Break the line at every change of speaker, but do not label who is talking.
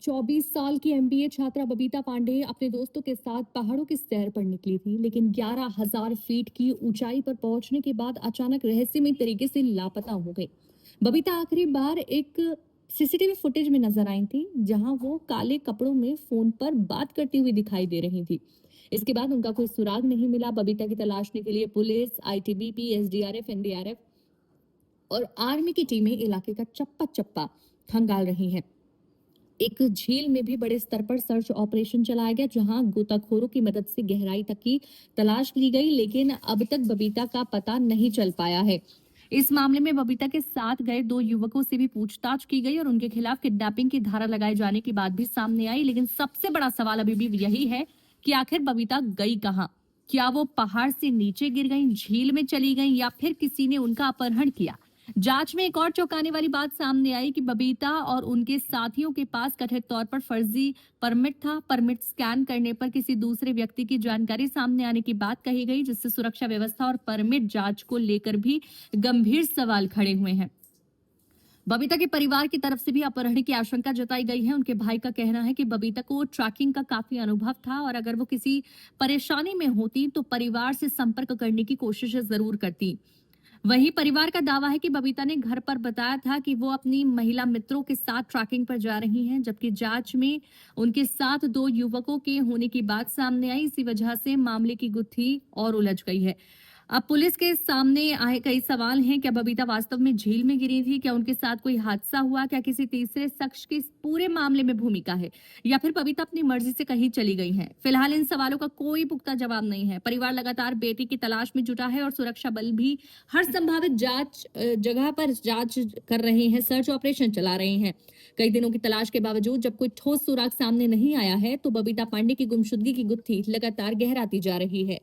24 साल की एमबीए छात्रा बबीता पांडे अपने दोस्तों के साथ पहाड़ों की सैर पर निकली थी, लेकिन 11,000 फीट की ऊंचाई पर पहुंचने के बाद अचानक रहस्यमय तरीके से लापता हो गई। बबीता आखिरी बार एक सीसीटीवी फुटेज में नजर आई थी, जहां वो काले कपड़ों में फोन पर बात करती हुई दिखाई दे रही थी। इसके बाद उनका कोई सुराग नहीं मिला। बबीता की तलाशने के लिए पुलिस, आईटीबीपी, एसडीआरएफ, एनडीआरएफ और आर्मी की टीमें इलाके का चप्पा चप्पा खंगाल रही हैं। एक झील में भी बड़े स्तर पर सर्च ऑपरेशन चलाया गया, जहां गोताखोरों की मदद से गहराई तक की तलाश ली गई, लेकिन अब तक बबीता का पता नहीं चल पाया है। इस मामले में बबीता के साथ गए 2 युवकों से भी पूछताछ की गई और उनके खिलाफ किडनैपिंग की धारा लगाए जाने की बात भी सामने आई, लेकिन सबसे बड़ा सवाल अभी भी यही है कि आखिर बबीता गई कहां? क्या वो पहाड़ से नीचे गिर गई, झील में चली गई, या फिर किसी ने उनका अपहरण किया? जांच में एक और चौंकाने वाली बात सामने आई कि बबीता और उनके साथियों के पास कथित तौर पर फर्जी परमिट था। परमिट स्कैन करने पर किसी दूसरे व्यक्ति की जानकारी सामने आने की बात कही गई, जिससे सुरक्षा व्यवस्था और परमिट जांच को लेकर भी गंभीर सवाल खड़े हुए हैं। बबीता के परिवार की तरफ से भी अपहरण की आशंका जताई गई है। उनके भाई का कहना है कि बबीता को ट्रैकिंग का काफी अनुभव था और अगर वो किसी परेशानी में होती तो परिवार से संपर्क करने की कोशिश जरूर करती। वहीं परिवार का दावा है कि बबीता ने घर पर बताया था कि वो अपनी महिला मित्रों के साथ ट्रैकिंग पर जा रही हैं, जबकि जांच में उनके साथ 2 युवकों के होने की बात सामने आई। इसी वजह से मामले की गुत्थी और उलझ गई है। अब पुलिस के सामने आए कई सवाल हैं। क्या बबीता वास्तव में झील में गिरी थी? क्या उनके साथ कोई हादसा हुआ? क्या किसी तीसरे शख्स की इस पूरे मामले में भूमिका है, या फिर बबीता अपनी मर्जी से कहीं चली गई है? फिलहाल इन सवालों का कोई पुख्ता जवाब नहीं है। परिवार लगातार बेटी की तलाश में जुटा है और सुरक्षा बल भी हर संभावित जगह पर जांच कर रहे हैं, सर्च ऑपरेशन चला रहे हैं। कई दिनों की तलाश के बावजूद जब कोई ठोस सुराग सामने नहीं आया है, तो बबीता पांडे की गुमशुदगी की गुत्थी लगातार गहराती जा रही है।